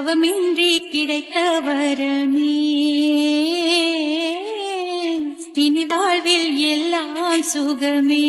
தவமின்றி கிடைத்த வரமே இனி வாழ்வில் எல்லாம் சுகமே.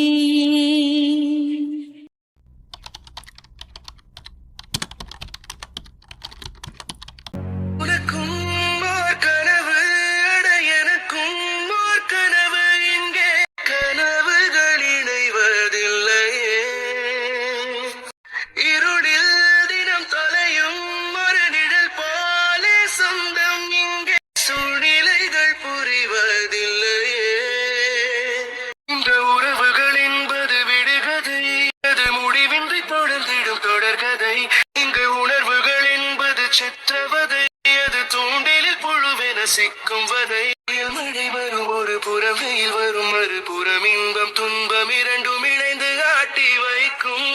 சிக்கும் வதையில் மழை வரும் ஒரு புறம் வெயில் வரும் மறுபுறம் இன்பம் துன்பம் இரண்டும் இணைந்து ஆட்டி வைக்கும்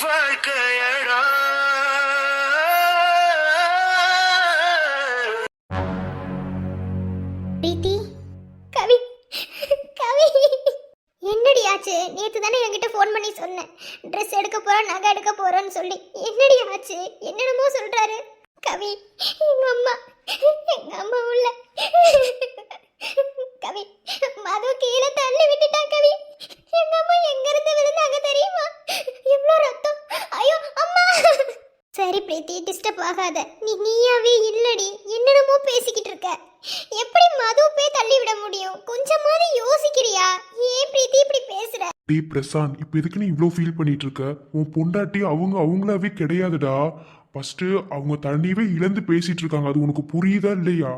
வாழ்க்கையடா. பிரீத்தி, கவி, கவி, என்னடி ஆச்சு? நேத்து தானே என்கிட்ட ஃபோன் பண்ணி சொன்னேன் ட்ரெஸ் எடுக்க போறோம் நகை எடுக்க போறோன்னு சொல்லி. என்னடி ஆச்சு? என்னென்னமோ சொல்றாரு கவி. எங்க அம்மா உள்ள கவி மது கீழே தள்ளி விட்டுட்டான் கவி. எங்க அம்மா எங்க இருந்து விழுந்தாங்க தெரியுமா? எவ்வளவு ரத்தம்! ஐயோ அம்மா! சரி பிரீத்தி, டிஸ்டர்ப் ஆகாத. நீயாவே இல்லடி, என்னென்னமோ பேசிக்கிட்டு இருக்க. எப்படி மது போய் தள்ளி விட முடியும்? கொஞ்சமாவது யோசிக்கிறியா? ஏன் பிரீத்தி இப்படி பேசுற? டேய் பிரசாந்த், இப்போ எதுக்கு நீ இவ்வளோ ஃபீல் பண்ணிட்டு இருக்க? உன் பொண்டாட்டி அவங்களாவே கிடையாதுடா. ஃபர்ஸ்ட் அவங்க தண்ணியவே இழந்து பேசிட்டு இருக்காங்க. அது உனக்கு புரியுதா இல்லையா?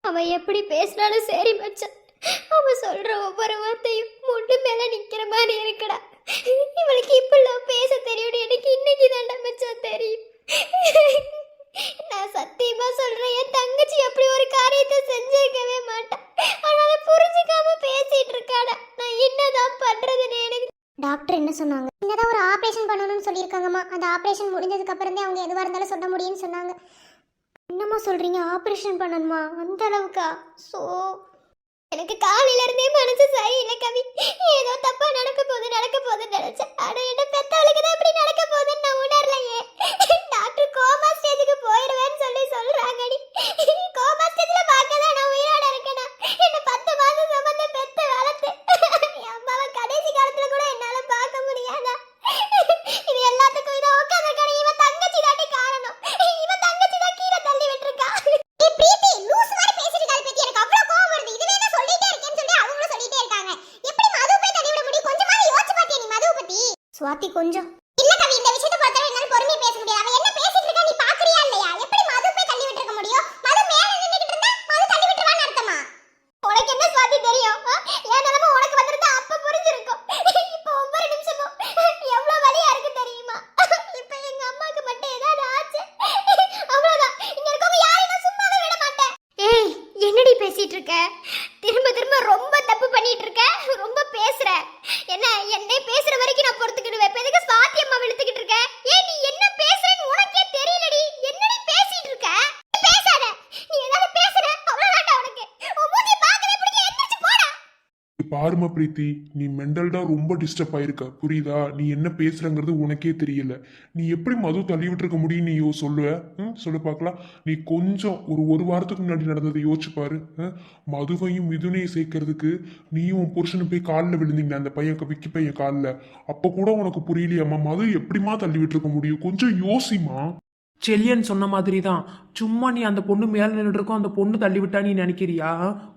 அவ எப்படி பேசினாலும் சரி மச்சான். அவ சொல்ற ஒவ்வொரு வார்த்தையும் முண்டு மேல நிக்கிற மாதிரி இருக்குடா. இவளுக்கு இப்பெல்லாம் பேச தெரியும் எனக்கு இன்னைக்கு தான்டா மச்சான் தெரியும். நான் சத்தியமா சொல்றேன், என் தங்கச்சி அப்படி ஒரு காரியத்தை செஞ்சிருக்கவே மாட்டான். ஆனா அதை புரிஞ்சுக்காம பேசிட்டு இருக்காடா. நான் என்னதான் பண்றதுன்னு எனக்கு. டாக்டர் என்ன சொன்னாங்க? என்னதான் ஒரு ஆபரேஷன் பண்ணணும்னு சொல்லியிருக்காங்கம்மா. அந்த ஆபரேஷன் முடிஞ்சதுக்கு அப்புறம் தான் அவங்க எதுவாக இருந்தாலும் சொல்ல முடியும்னு சொன்னாங்க. என்னம்மா சொல்றீங்க? ஆபரேஷன் பண்ணணுமா? அந்த அளவுக்கா? சோ எனக்கு காலையில இருந்தே மனசு சரியில்லை கவி. ஏதோ தப்பா நடக்க போகுதுன்னு நினைச்சேன். ஆனா என்ன பெத்தவளுக்கு தான் இப்படி நடக்க போகுதுன்னு நான் உணரலையே. டாக்டர் கோமா ஸ்டேஜுக்கு போயிடுவேன்னு சொல்றாங்கடி. கோமா ஸ்டேஜ்ல பார்க்கதான் நான் உயிரோட இருக்கேனா? என்ன 10 மாசம் சுமந்து பெத்து வளர்த்து அம்மாவை கடைசி காலத்துல கூட என்னால பார்க்க முடியாதா? இது எல்லாத்துக்கும் இதை உட்காந்து கடை இவன் தங்கச்சி தாண்டி காரணம். இவன் தங்கச்சி தான் கீழே தள்ளி விட்டுருக்கா. பிரீத்தி லூஸ் மாதிரி பேசிட்டு இருக்காது பத்தி எனக்கு அவ்வளவு கோவம் வருது. இதுவே நான் சொல்லிட்டே இருக்கேன்னு சொல்லி அவங்களும் சொல்லிட்டே இருக்காங்க. எப்படி மது போய் தள்ளி விட முடியும்? கொஞ்சமாவது யோசிச்சு பாத்தியா நீ மதுவை பத்தி? சுவாதி கொஞ்சம் இல்ல கவி, இந்த விஷயத்தை பொறுத்தவரை என்னால பொறுமையா பேச முடியாது. அவ என்ன பேசிட்டு இருக்கா நீ பாக்குறியா இல்லையா? எப்படி மது போய் தள்ளி விட்டுருக்க முடியும்? மது மேல நின்னுகிட்டு இருந்தா மது தள்ளி விட்டுருவான்னு அர்த்தமா? உனக்கு என்ன சுவாதி தெரியும்? என் நிலைமை உனக்கு வந்திருந்தா அப்ப புரிஞ்சிருக்கும். இப்போ ஒவ்வொரு நிமிஷமும் எவ்வளவு வலியா இருக்கு தெரியுமா? இப்ப எங்க அம்மாக்கு மட்டும் ஏதாவது ஆச்சு அவ்வளவுதான். இங்க இருக்கவங்க யாரையும் நான் சும்மாவே விட மாட்டேன். ஏய், என்னடி பேசிட்டு இருக்க? திரும்ப திரும்ப ரொம்ப தப்பு பண்ணிட்டு இருக்க. ரொம்ப பேசுற. என்ன பேசுற வரைக்கும் நான் பொறுத்துக்கிடுவேன். இப்ப எதுக்கு சுவாதி அம்மா இழுத்துக்கிட்டு இருக்க? ஏய், நீ என்ன பேசுறன்னு உனக்கே தெரியலடி. என்னடி பேசிட்டு இருக்க? பேசாத. நீ ஏதாவது பேசுற அவ்வளவுதான்டா உனக்கு. உன் மூஞ்சி பார்க்கவே பிடிக்கல. எந்திரச்சு போடா. பாருமா பிரீத்தி, நீ மெண்டல்டா ரொம்ப டிஸ்டர்ப் ஆயிருக்க. புரியுதா? நீ என்ன பேசுறங்கிறது உனக்கே தெரியல. நீ எப்படி மது தள்ளி விட்டுருக்க முடியும்? நீ சொல்லுவ? சொல்லு பார்க்கலாம். நீ கொஞ்சம் ஒரு வாரத்துக்கு முன்னாடி நடந்ததை யோசிச்சு பாரு. மதுவையும் மிதுனையும் சேர்க்கறதுக்கு நீயும் உன் புருஷனு போய் காலில் விழுந்தீங்க, அந்த பையன் விக்கி பையன் காலில். அப்போ கூட உனக்கு புரியலையாம்மா? மது எப்படிமா தள்ளி விட்டுருக்க முடியும்? கொஞ்சம் யோசிமா. செல்லியன் சொன்ன மாதிரி தான். சும்மா நீ அந்த பொண்ணு மேலே நின்றுருக்கோம், அந்த பொண்ணு தள்ளி விட்டா நீ நினைக்கிறியா?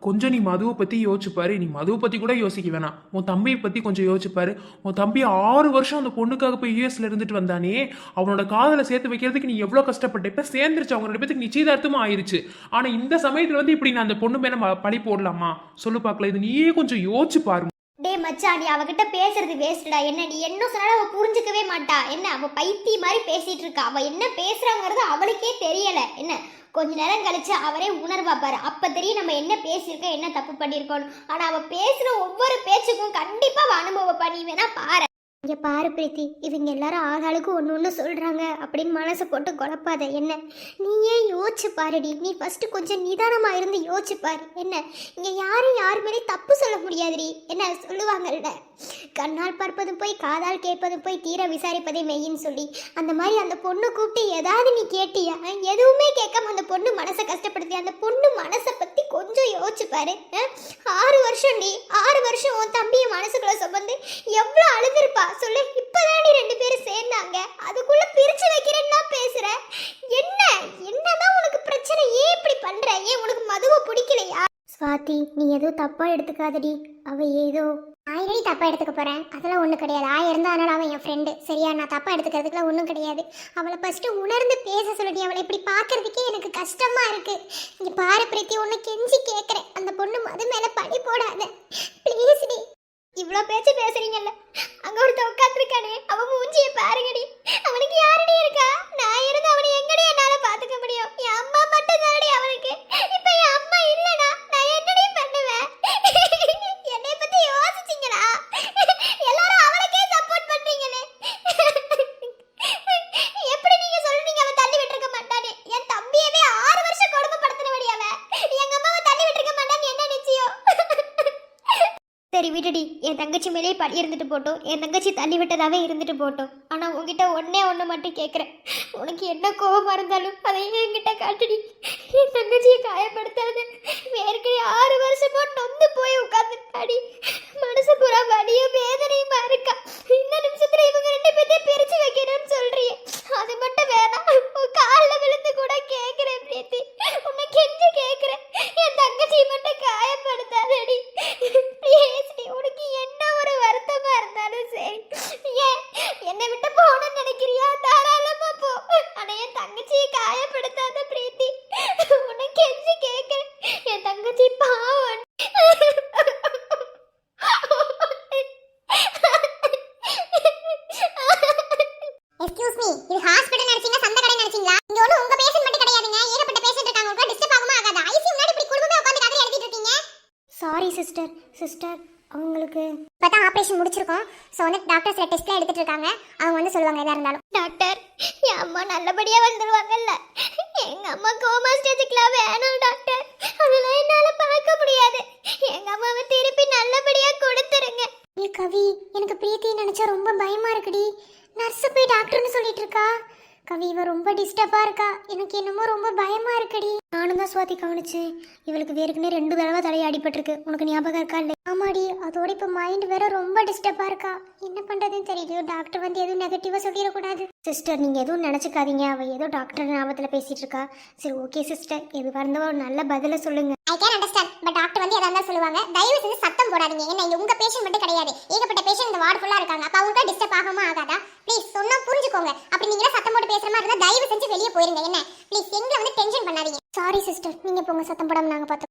கொஞ்சம் நீ மதுவை பற்றி யோசிச்சுப்பாரு. நீ மதுவை பற்றி கூட யோசிக்க வேணாம். உன் தம்பியை பற்றி கொஞ்சம் யோசிச்சுப்பாரு. உன் தம்பி 6 வருஷம் அந்த பொண்ணுக்காக போய் யூஎஸ்ல இருந்துட்டு வந்தானே, அவனோட காதலை சேர்த்து வைக்கிறதுக்கு நீ எவ்வளோ கஷ்டப்பட்ட. இப்போ சேர்ந்துருச்சு, அவங்க 2 பேத்துக்கு நிச்சயதார்த்தமும் ஆயிருச்சு. ஆனால் இந்த சமயத்தில் வந்து இப்படி நான் அந்த பொண்ணு மேலே பழி போடலாமா? சொல்லு பார்க்கல. இது நீயே கொஞ்சம் யோசிச்சு பாரு. டே மச்சான், நீ அவகிட்ட பேசுறது வேஸ்டடா. என்ன நீ என்ன சொன்னாலும் அவ புரிஞ்சுக்கவே மாட்டா. என்ன அவ பைத்தி மாதிரி பேசிட்டு இருக்கா. அவ என்ன பேசுறாங்கிறது அவளுக்கே தெரியல. என்ன கொஞ்ச நேரம் கழிச்சு அவரே உணர்வா பாரு. அப்ப தெரியும் நம்ம என்ன பேசியிருக்கோம், என்ன தப்பு பண்ணியிருக்கோம். ஆனா அவ பேசுற ஒவ்வொரு பேச்சுக்கும் கண்டிப்பா அவ அனுபவப்பா. நீ வேணா பாரு. இங்க பாரு பிரீத்தி, இவங்க எல்லாரும் ஆளாளுக்கு ஒன்று சொல்றாங்க அப்படின்னு மனசை போட்டு குழப்பாத என்ன. நீயே யோசிச்சு பாருடி. நீ ஃபர்ஸ்ட் கொஞ்சம் நிதானமா இருந்து யோசிச்சு பாரு என்ன. இங்க யாரும் யார் மேலேயும் தப்பு சொல்ல முடியாதுடி என்ன. சொல்லுவாங்கல்ல, கண்ணால் பார்ப்பதும் போய் காதால் கேட்பதும் போய் தீர விசாரிப்பதே மெய்யின்னு சொல்லி, அந்த மாதிரி அந்த பொண்ணு கூப்பிட்டு ஏதாவது நீ கேட்டியா? எதுவுமே கேட்காம அந்த பொண்ணு மனசை கஷ்டப்படுத்தி, அந்த பொண்ணு மனசை பத்தி கொஞ்சம் யோசிச்சு பாரு. 6 வருஷம் நீ 6 வருஷம் உன் தம்பியை மனசுக்குள்ள சுமந்து எவ்வளோ அழுதுருப்பா சொல்லு. இப்பதான் நீ 2 பேரும் சேர்ந்தாங்க, அதுக்குள்ள பிரிச்சு வைக்கிறேன்னா பேசுற. என்னதான் உனக்கு பிரச்சனை? ஏன் இப்படி பண்ற? ஏன் உனக்கு மதுவை பிடிக்கலையா? ஸ்வாதி, நீ எதுவும் தப்பா எடுத்துக்காதடி. அவ ஏதோ ஆயிரடி தப்பா எடுத்துக்க போறேன், அதெல்லாம் ஒன்றும் கிடையாது. இருந்தா அதனால அவன் என் ஃப்ரெண்டு, சரியா? நான் தப்பா எடுத்துக்கிறதுக்குலாம் ஒன்றும் கிடையாது. அவளை ஃபர்ஸ்ட் உணர்ந்து பேச சொல்லி. அவளை இப்படி பார்க்கறதுக்கே எனக்கு கஷ்டமா இருக்கு. இங்க பாரு பிரீத்தி, உன்னை கெஞ்சி கேட்குறேன், அந்த பொண்ணு மது மேல பழி போடாத ப்ளீஸ் டி. இவ்வளோ பேச்சு பேசுறீங்கல்ல, அங்க ஒருத்த உட்காந்துருக்கானே, அவன் மூஞ்சிய பாருங்கடி. அவனுக்கு யாருடி இருக்கா? நான் இருந்து அவனை எங்கடி என்னால பாத்துக்க முடியும்? என் அம்மா மட்டும் தானடி அவனுக்கு. இப்ப என் அம்மா இல்லனா நான் என்னடி பண்ணுவேன்? என்னை பத்தி யோசிச்சீங்களா? எல்லாரும் அவனுக்கே சப்போர்ட் பண்றீங்களே. எப்படி நீங்க சொல்றீங்க அவன் தள்ளி விட்டுருக்க மாட்டானே? என் தம்பியவே 6 வருஷம் கொடுமைப்படுத்தினவடி அவன். எங்க அம்மாவை தள்ளி விட்டுருக்க மாட்டான்னு என்ன நிச்சயம்? சரி விடுடி, என் தங்கச்சி மேலே படி இருந்துட்டு போட்டோம், என் தங்கச்சி தள்ளி விட்டதாவே இருந்துட்டு போட்டோம். ஆனா உங்ககிட்ட ஒன்று மட்டும் கேட்குறேன். உனக்கு என்ன கோபமா இருந்தாலும் அதை என்கிட்ட காட்டுடி. என் தங்கச்சியை காயப்படுத்தாத. ஏற்கனவே 6 வருஷமா நொந்து போய் உட்காந்துட்டாடி. மனசு பூரா வலியும் வேதனையுமா இருக்கா. இந்த நிமிஷத்துல இவங்க 2 பேர்த்தையும் பிரிச்சு வைக்கணும்னு சொல்றியே, அது மட்டும் வேணாம். உன் காலில் விழுந்து கூட கேட்குறேன் பிரீத்தி, உன்னை கெஞ்சி கேட்குறேன், என் தங்கச்சியை மட்டும் காயப்படுத்தாதடி ப்ளீஸ். உனக்கு என்ன ஒரு வருத்தமா இருந்தாலும் சரி, ஏன் என்னை விட்டு போகணும்னு நினைக்கிறியா? தாராளமா போ. ஆனா என் தங்கச்சியை காயப்படுத்தாத பிரீத்தி, உன்னை கெஞ்சி கேட்கிறேன். என் தங்கச்சி பாவம். எக்ஸ்கியூஸ் மீ, இது ஹாஸ்பிடல் நினைச்சீங்க சந்த கடை நினைச்சீங்களா? இங்க ஒண்ணு உங்க பேஷண்ட் மட்டும் கிடையாதுங்க, ஏகப்பட்ட பேஷண்ட் இருக்காங்க. உங்களுக்கு டிஸ்டர்ப் ஆகுமா ஆகாதா? ஐசியூ முன்னாடி இப்படி குடும்பமே உட்கார்ந்து கதை எழுதிட்டு இருக்கீங்க. சாரி சிஸ்டர், அவங்களுக்கு இப்பதான் ஆபரேஷன் முடிச்சிருக்கோம். ஸோ வந்து டாக்டர் சில டெஸ்ட்லாம் எடுத்துட்டு இருக்காங்க. அவங்க வந்து சொல்லுவாங்க எதா இருந்தாலும். டாக்டர், என் அம்மா நல்லபடியா வந்துருவாங்கல்ல? எங்க அம்மா கோமா ஸ்டேஜுக்குலாம் வேணும் டாக்டர், அதெல்லாம் என்னால பார்க்க முடியாது. எங்க அம்மாவை திருப்பி நல்லபடியா கொடுத்துருங்க. ஏ கவி, எனக்கு பிரீத்தியை நினைச்சா ரொம்ப பயமா இருக்குடி. நர்ஸ் போய் டாக்டர்னு சொல்லிட்டு இருக்கா. கவி, இவ ரொம்ப டிஸ்டர்பா இருக்கா. எனக்கு என்னமோ ரொம்ப பயமா இருக்குடி. நானும் தான் சுவாதி கவனிச்சேன். இவளுக்கு வேறுக்குனே 2 தடவை தலையை அடிபட்டிருக்கு. உனக்கு ஞாபகம் இருக்கா? இல்லை? ஆமாடி, அதோட இப்போ மைண்ட் வேற ரொம்ப டிஸ்டர்பா இருக்கா. என்ன பண்றதுன்னு தெரியலையோ. டாக்டர் வந்து எதுவும் நெகட்டிவா சொல்லிடக்கூடாது. சிஸ்டர், நீங்க எதுவும் நினைச்சுக்காதீங்க. அவ ஏதோ டாக்டர் ஞாபகத்தில் பேசிட்டு இருக்கா. சரி ஓகே சிஸ்டர், எதுவாக இருந்தாலும் ஒரு நல்ல பதில சொல்லுங்க. I can understand, but doctor வந்து எதா சொல்லுவாங்க. தயவு செஞ்சு சத்தம் போடாதீங்க. என்ன, இங்க உங்க பேஷண்ட் மட்டும் கிடையாது, ஏகப்பட்ட பேஷண்ட் இந்த வார்டு ஃபுல்லா இருக்காங்க. அப்ப அவங்க டிஸ்டர்ப் ஆகாம ஆகாதா? ப்ளீஸ் சொன்னா புரிஞ்சுக்கோங்க. அப்படி நீங்க சத்தம் போட்டு பேசுற மாதிரி இருந்தா தயவு செஞ்சு வெளியே போயிருங்க. என்ன ப்ளீஸ், எங்களை வந்து டென்ஷன் பண்ணாதீங்க. சாரி சிஸ்டர், நீங்க போங்க, சத்தம் போடாம நாங்க பார்த்தோம்.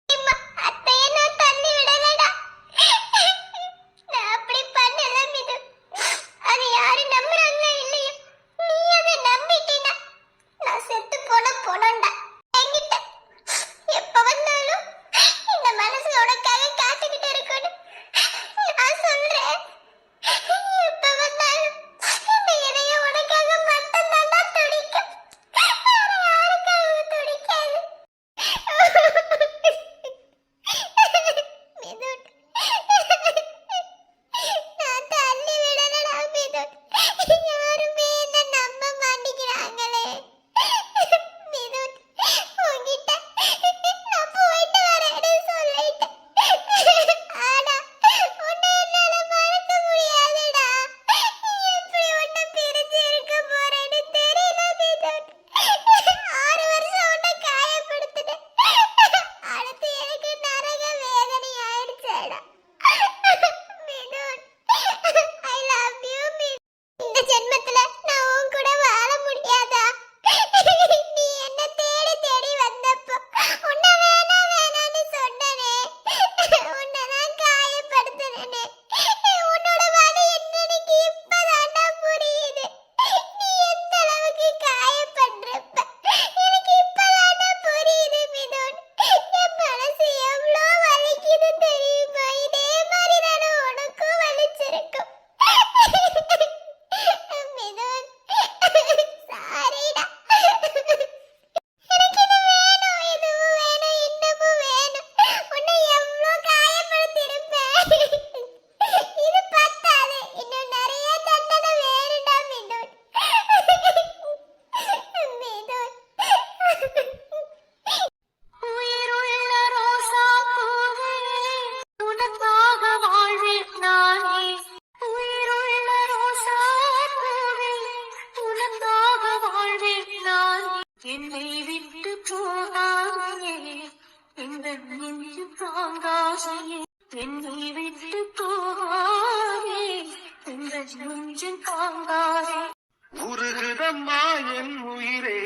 உருகுதம்மா என் உயிரே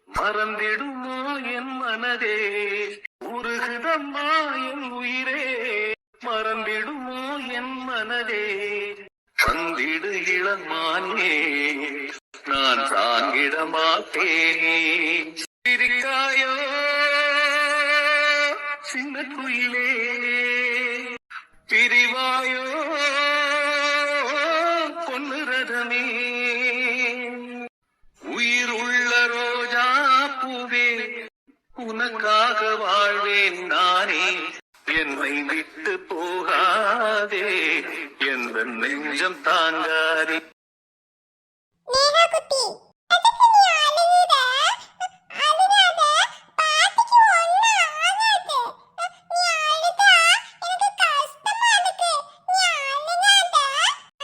மறந்திடுமோ என் மனதே உருகுதம்மா என் உயிரே மறந்திடுமோ என் மனதே வந்திடு இளமானே நான் தாங்கிட மாட்டேனே சிரிக்காயோ சின்ன குயிலே பிரிவாயோ பொன்னு ரதமே உயிர் உள்ள ரோஜா பூவே உனக்காக வாழ்வேன் நானே என்னை விட்டு போகாதே எந்த நெஞ்சம் தாங்காதே நேஹா குட்டி எதுக்கு நீ அழுகுற அழுகாத பாட்டிக்கு ஒண்ணும் ஆகாது நீ அழுதா எனக்கு கஷ்டமா இருக்கு நீ அழுகாத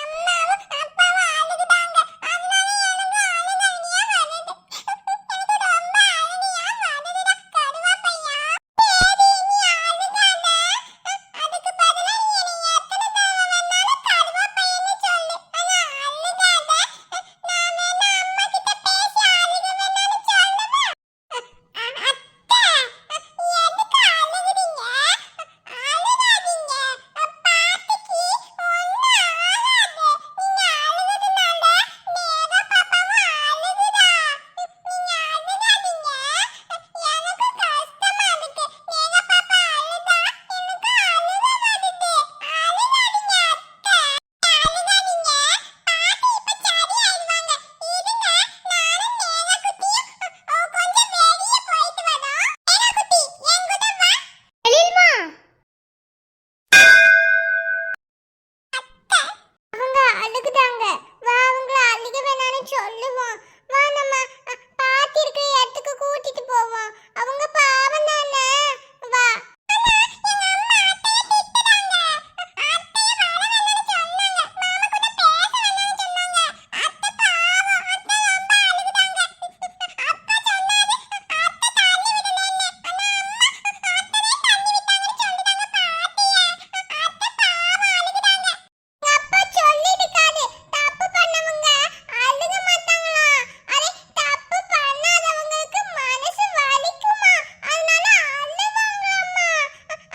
அம்மாவும் அப்பாவும் அழுகுதாங்க அதனால எனக்கு அழுகையா வருது எனக்கு ரொம்ப அழுகையா வருதுடா கருவாப்பையா சரி நீ அழுகாத அதுக்கு பதிலா நீ என்னை எத்தனை தடவை வேணாலும் கருவாப்பையன்னு சொல்லு ஆனா அழுகாத நான் வேணா அம்மா கிட்ட பேசி அழுகுவேன்னு சொல்லவா அத்தை எதுக்கு அழுகுறீங்க அழுகாதீங்க பாட்டிக்கு ஒண்ணும் ஆகாது நீங்க அழுகுறதுனால நேரா பாப்பாவும் அழுகுதா நீங்க அழுகாதீங்க எனக்கு கஷ்டமா இருக்கு நேரா பாப்பா அழுதா எனக்கு அழுக வருது அழுகாதீங்க அத்தை அழுகாதீங்க பாட்டி இப்ப சரியாயிடுவாங்க இருங்க நானும் நேரா குட்டியும் கொஞ்சம் வெளியே போயிட்டு வரோம் நேரா குட்டி என் கூட வா வெளியில அவங்க அழுகுதாங்க வா அவங்கள அழுக வேணாம்னு சொல்லுவோம் வா நம்ம பாட்டி இருக்கிற இடத்துக்கு கூட்டிட்டு போவோம் அவங்க பாவம் தானே வா அப்பா சொல்லிருக்காரு தப்பு பண்ணவங்க அழுக மாட்டாங்களா அரே தப்பு பண்ணாதவங்களுக்கு மனசு வலிக்குமா அதனால அழுவாங்களாமா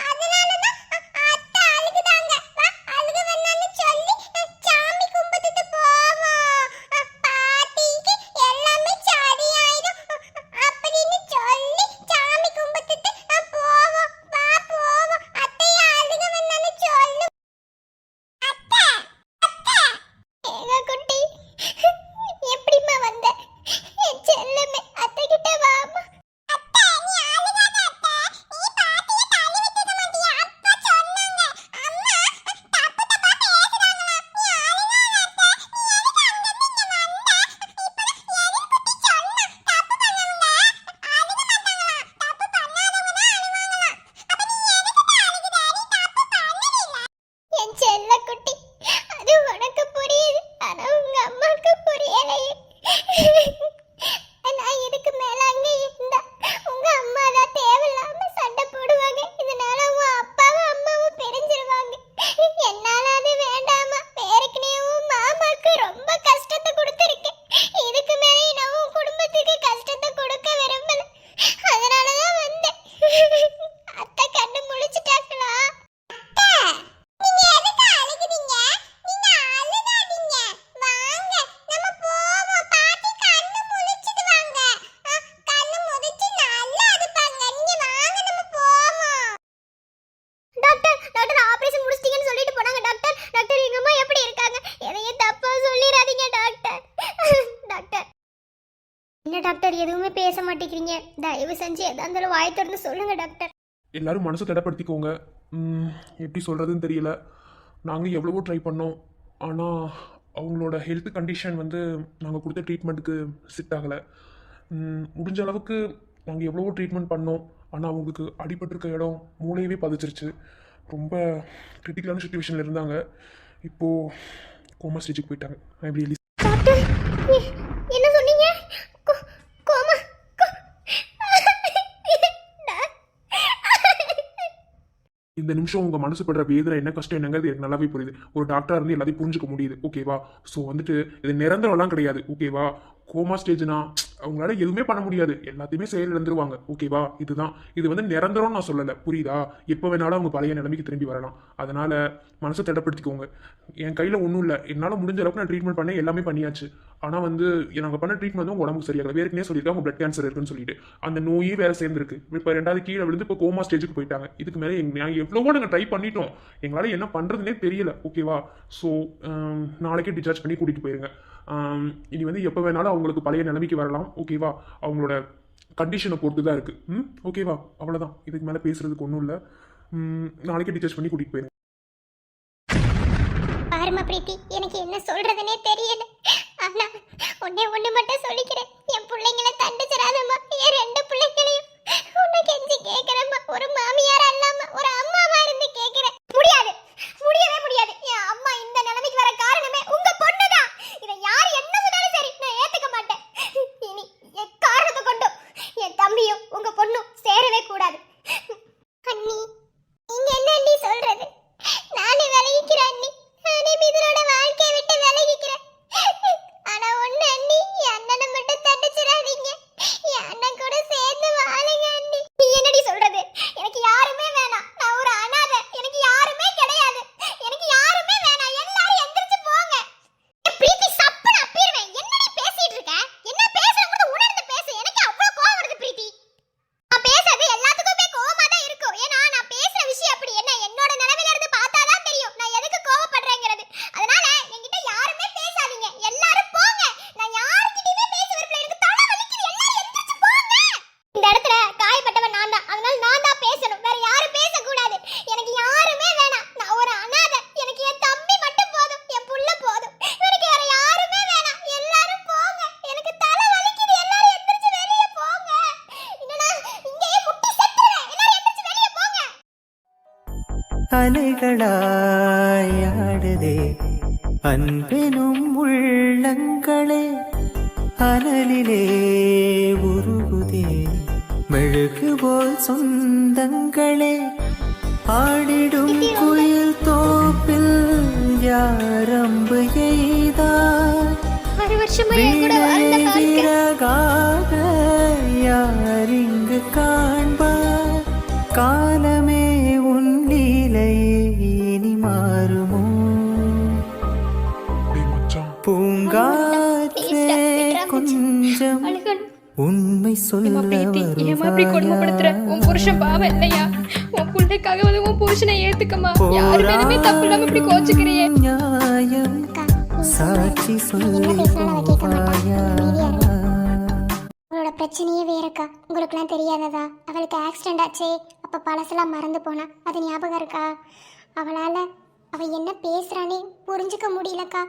அதனாலதான் அத்தை அழுகுதாங்க வா அழுக வேணாம்னு சொல்லி சாமி கும்பிட்டுட்டு போவோம் பாட்டிக்கு எல்லாமே சரியாயிடும் அப்படின்னு சொல்லி சாமி கும்பிட்டுட்டு போவோம் வா போவோம் அத்தையா அழுக வேணாம்னு சொல்லு அத்தை அத்தை ஏங்க குட்டி எப்படிம்மா வந்த என் செல்லமே அத்தை கிட்ட வாமா அத்தை நீ அழுகாத அத்தை நீ பாட்டியை தள்ளி விட்டுக்க மாட்டியா அப்பா சொன்னாங்க அம்மா தப்பு தப்பா பேசுறாங்களா நீ அழுகாத அத்தை நீ எதுக்கு அங்க இருந்து இங்க வந்த இப்ப எழில் குட்டி சொன்னா தப்பு பண்ணவங்க அழுக மாட்டாங்களா தப்பு பண்ணாதவங்க தான் அழுவாங்களா அப்ப நீ எதுக்கு அழுகுற நீ தப்பு பண்ணவே என் செல்ல குட்டி அது உனக்கு புரியுது ஆனா உங்க அம்மாக்கு புரியலையே நான் இதுக்கு மேல அங்க இருந்தா உங்க அம்மா தான் தேவையில்லாம சண்டை போடுவாங்க இதனால உங்க அப்பாவும் அம்மாவும் பிரிஞ்சிருவாங்க என்னால அது வேண்டாமா பேருக்குனேவும் மாமாக்கு ரொம்ப கஷ்டத்தை கொடுத்துருக்கேன் இதுக்கு மேலே நான் உன் குடும்பத்துக்கு கஷ்டத்தை கொடுக்க விரும்பல அதனாலதான் வந்தேன் அத்தை கண்ணு முழிச்சிட்டாங்களா நீங்க எதுக்கு அழுகுறீங்க நீங்க அழுகாதீங்க வாங்க நம்ம போவோம் பாட்டி கண்ணு முழிச்சிடுவாங்க கண்ணு முழிச்சு நல்லா இருப்பாங்க நீங்க வாங்க நம்ம போவோம் டாக்டர் ஆபரேஷன் முடிச்சிட்டீங்கன்னு சொல்லிட்டு போனாங்க டாக்டர் எங்க அம்மா எப்படி இருக்காங்க எதையும் தப்பா சொல்லிராதீங்க டாக்டர் என்ன டாக்டர் எதுவுமே பேச மாட்டேங்கிறீங்க தயவு செஞ்சு எதா இருந்தாலும் வாய் திறந்து சொல்லுங்க டாக்டர் எல்லாரும் மனசை தடைப்படுத்திக்கோங்க எப்படி சொல்கிறதுன்னு தெரியல நாங்கள் எவ்வளவோ ட்ரை பண்ணோம் ஆனால் அவங்களோட ஹெல்த் கண்டிஷன் வந்து நாங்கள் கொடுத்த ட்ரீட்மெண்ட்டுக்கு செட் ஆகலை முடிஞ்ச அளவுக்கு நாங்கள் எவ்வளவோ ட்ரீட்மெண்ட் பண்ணோம் ஆனால் அவங்களுக்கு அடிபட்டிருக்க இடம் மூளையவே பதிச்சிருச்சு ரொம்ப கிரிட்டிக்கலான சுச்சுவேஷனில் இருந்தாங்க இப்போது கோமா ஸ்டேஜுக்கு போயிட்டாங்க ஐ ரியலி டாக்டர் என்ன சொன்னீங்க கோமா இந்த நிமிஷம் உங்கள் மனசு படுற வேதனை என்ன கஷ்டம் என்னங்கிறது எனக்கு நல்லாவே புரியுது ஒரு டாக்டராக இருந்து எல்லாத்தையும் புரிஞ்சுக்க முடியுது ஓகேவா ஸோ வந்துட்டு இது நிரந்தரம்லாம் கிடையாது ஓகேவா கோமா ஸ்டேஜ்னா அவங்களால எதுவுமே பண்ண முடியாது, எல்லாத்தையுமே செயல் இழந்துருவாங்க. ஓகேவா? இதுதான், இது வந்து நிரந்தரம் நான் சொல்லலை, புரியுதா? எப்போ வேணாலும் அவங்க பழைய நிலைமைக்கு திரும்பி வரலாம். அதனால மனசை திடப்படுத்திக்கோங்க. என் கையில் ஒன்றும் இல்லை, என்னால் முடிஞ்ச அளவுக்கு நான் ட்ரீட்மெண்ட் பண்ணேன், எல்லாமே பண்ணியாச்சு. ஆனால் வந்து நாங்கள் பண்ண ட்ரீட்மெண்ட் வந்து உங்க உடம்புக்கு சரியாகல. வேறுக்குனே சொல்லியிருக்காங்க பிளட் கேன்சர் இருக்குன்னு சொல்லிட்டு. அந்த நோயே வேற சேர்ந்துருக்கு. இப்போ 2வது கீழே விழுந்து இப்போ கோமா ஸ்டேஜுக்கு போயிட்டாங்க. இதுக்கு மேலே நாங்கள் எவ்வளவோ நாங்கள் ட்ரை பண்ணிட்டோம், எங்களால் என்ன பண்ணுறதுனே தெரியல. ஓகேவா? ஸோ நாளைக்கே டிஸ்சார்ஜ் பண்ணி கூட்டிகிட்டு போயிருங்க. இனி வந்து எப்போ வேணாலும் அவங்களுக்கு பழைய நிலைமைக்கு வரலாம். ஓகேவா? அவங்களோட கண்டிஷனை பொறுத்து தான் இருக்குது. ஓகேவா? அவ்வளோதான், இதுக்கு மேலே பேசுறதுக்கு ஒன்றும் இல்லை. நாளைக்கே டிஸ்சார்ஜ் பண்ணி கூட்டிகிட்டு போயிருங்க. பாருமா பிரீத்தி, எனக்கு என்ன சொல்றதுனே தெரியல. ஆனா ஒண்ணு மட்டும் சொல்லிக்கிறேன், என் பிள்ளைங்களை தண்டிச்சிடாதம்மா. என் 2 பிள்ளைங்களையும் உன்னை கெஞ்சி கேட்கிறேம்மா. ஒரு மாமியார் அல்லாம ஒரு அம்மாவா இருந்து கேட்கிறேன். முடியாது, முடியவே முடியாது. என் அம்மா இந்த நிலைமைக்கு வர காரணமே உங்க பொண்ணுதான். இதை யார் என்ன சொன்னாலும் சரி, நான் ஏத்துக்க மாட்டேன். இனி என் காரணத்தை கொண்டு என் தம்பியும் உங்க பொண்ணும் சேரவே கூடாது. அண்ணி, நீங்க என்ன அண்ணி சொல்றது? நானே விலகிக்கிறேன் அண்ணி, நானே மிதுனோட வாழ்க்கையை விட்டு விலகிக்கிறேன். ஆனா ஒண்ணு அண்ணி, என் அண்ணனை மட்டும் தண்டிச்சிடாதீங்க. என் அண்ணன் கூட சேர்ந்து வாழுங்க அண்ணி. நீ என்னடி சொல்றது? எனக்கு யாருமே வேணாம், நான் ஒரு அனாதை, எனக்கு யாருமே கிடையாது, எனக்கு யாருமே வேணாம், எல்லாரும் எந்திரிச்சு போங்க. பிரீத்தி சப்பன அப்பீர்வேன். என்னடி பேசிட்டு இருக்க? என்ன பேசுறது உணர்ந்து பேசு. எனக்கு அவ்வளவு கோவம் வருது பிரீத்தி. நான் பேசுறது எல்லாத்துக்குமே கோவமா தான் இருக்கும். ஏன்னா நான் பேசுற விஷயம் அப்படி. என்ன என்னோட நிலைமையில இருந்து பார்த்தாதான் தெரியும் நான் எதுக்கு கோவப்படுறேங்கிறது. அதனால என்கிட்ட யாருமே பேசாதீங்க, எல்லாரும் போங்க. நான் யார்கிட்டயுமே பேச விரும்பல, எனக்கு தலை வலிக்குது. எல்லாரும் எந்திரிச்சு போங்க. இந்த இடத்துல காயப்பட்டவன் நான் தான், அதனால நான் தான் பேசணும், வேற யாரும் பேசக்கூடாது. எனக்கு யாருமே வேணாம், நான் ஒரு அனாதை, எனக்கு என் தம்பி மட்டும் போதும், என் புள்ள போதும், எனக்கு வேற யாருமே வேணாம். எல்லாரும் போங்க, எனக்கு தலை வலிக்குது. எல்லாரும் எந்திரிச்சு வெளியே போங்க, இல்லனா இங்கேயே முட்டி செத்துறேன். எல்லாரும் எந்திரிச்சு வெளியே போங்க. அலைகளாயாடுதே அன்பெனும் உள்ளங்களே, அனலிலே உருகுதே மெழுகு போல் சொந்தங்களே, ஆடிடும் குயில் தோப்பில் யாரம்பு எய்தார், 6 வருஷமா என் கூட வாழ்ந்த வாழ்க்கை விறகாக யாரிங்கு காண்பார், காலமே உன் லீலையே இனி மாறுமோ, டேய் மச்சான், பூங்காற்றே கொஞ்சம் உண்மை சொல்ல ஏமா இப்படி கொடுமைப்படுத்துற? உன் புருஷன் பாவம் இல்லையா? உன் பிள்ளைக்காக வந்து உன் புருஷனை ஏத்துக்கமா. யாரு மேலுமே தப்பு இல்லாம இப்படி கோச்சுக்கிறியே. நியாயம் சாட்சி சொல்லுவாயா, உங்களோட பிரச்சனையே வேறக்கா. உங்களுக்குலாம் தெரியாததா? அவளுக்கு ஆக்சிடென்ட் ஆச்சே, அப்போ பழசெல்லாம் மறந்து போனா, அது ஞாபகம் இருக்கா? அவளால் அவள் என்ன பேசுகிறானே புரிஞ்சுக்க முடியலக்கா.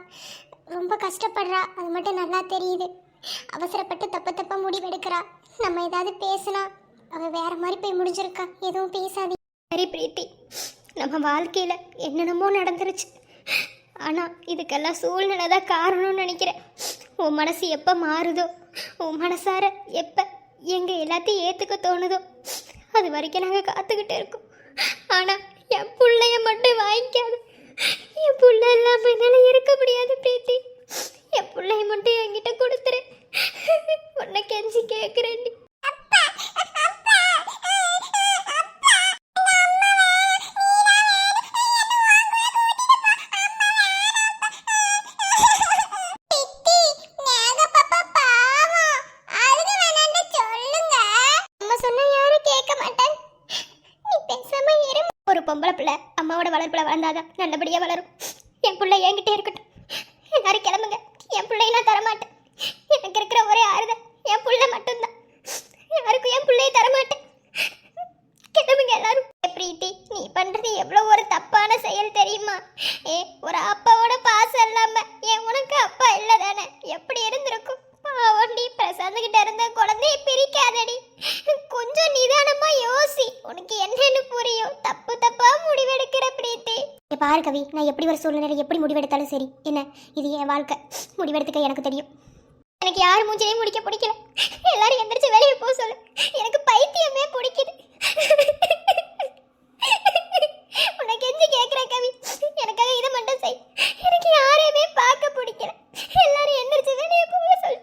ரொம்ப கஷ்டப்படுறா, அது மட்டும் நல்லா தெரியுது. அவசரப்பட்டு தப்பா முடிவெடுக்கிறா. நம்ம ஏதாவது பேசினா அவள் வேற மாதிரி போய் முடிஞ்சிருக்கா. எதுவும் பேசாதே. சரி பிரீத்தி, நம்ம வாழ்க்கையில் என்னென்னமோ நடந்துருச்சு. ஆனால் இதுக்கெல்லாம் சூழ்நிலை தான் காரணம்னு நினைக்கிறேன். உன் மனசு எப்போ மாறுதோ, உன் மனசார எப்போ எங்கள் எல்லாத்தையும் ஏற்றுக்க தோணுதோ அது வரைக்கும் நாங்கள் காத்துக்கிட்டு இருக்கோம். ஆனால் என் பிள்ளைய மட்டும் வாங்கிக்காது. என் பிள்ளை இல்லாமல் என்னால் இருக்க முடியாது பிரீத்தி. என் பிள்ளைய மட்டும் என்கிட்ட கொடுத்துரு. உன்னை கெஞ்சி கேட்குறேன். ஒரு பொம்பளை பிள்ளை அம்மாவோட வளர்ப்புல வளர்ந்தாதான் நல்லபடியா வளரும். என் பிள்ளை என்கிட்ட இருக்கட்டும். எல்லாரும் கிளம்புங்க. என் பிள்ளைய நான் தரமாட்டேன். எனக்கு இருக்கிற ஒரே ஆறுதல் என் பிள்ளை மட்டும்தான். யாருக்கும் என் பிள்ளைய தரமாட்டேன். கிளம்புங்க எல்லாரும். பிரீத்தி, நீ பண்றது எவ்வளவு ஒரு தப்பான செயல் தெரியுமா? ஒரு அப்பாவோட பாசம் இல்லாம உனக்கு அப்பா இல்ல தானே? எப்படி இருந்திருக்கும்? பாவண்டி, பிரசாந்த் கிட்ட இருந்த குழந்தைய பிரிக்காதடி. கொஞ்சம் நிதானமா யோசி, உனக்கு என்னன்னு புரியும். தப்பா முடிவெடுக்கிற பிரீத்தி. பாரு கவி, நான் எப்படி ஒரு சூழ்நிலை எப்படி முடிவெடுத்தாலும் சரி, என்ன இது என் வாழ்க்கை. முடிவெடுத்துக்க எனக்கு தெரியும். எனக்கு யார் மூஞ்சிலையும் முடிக்க பிடிக்கல. எல்லாரும் எந்திரிச்சு வெளியே போக சொல்லு. எனக்கு பைத்தியமே பிடிக்குது. உனக்கு எஞ்சி கேட்குற கவி, எனக்காக இதை மட்டும் செய். எனக்கு யாரையுமே பார்க்க பிடிக்கல. எல்லாரும் எந்திரிச்சு வெளியே போக சொல்லு.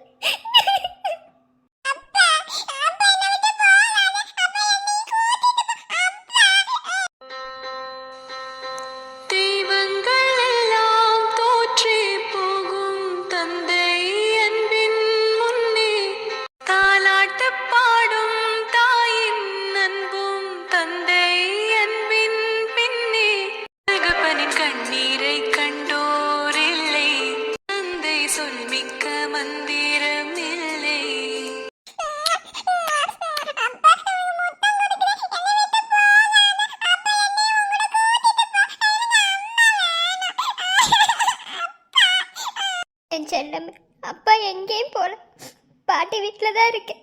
பாட்டி வீட்டில் தான் இருக்கேன்.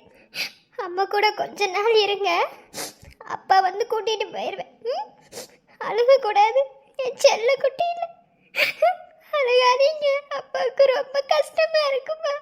அம்மா கூட கொஞ்ச நாள் இருங்க, அப்பா வந்து கூட்டிட்டு போயிடுவேன். அழுக கூடாது, என் செல்ல குட்டி இல்லை. அழுகாதீங்க, அப்பாவுக்கு ரொம்ப கஷ்டமா இருக்குமா.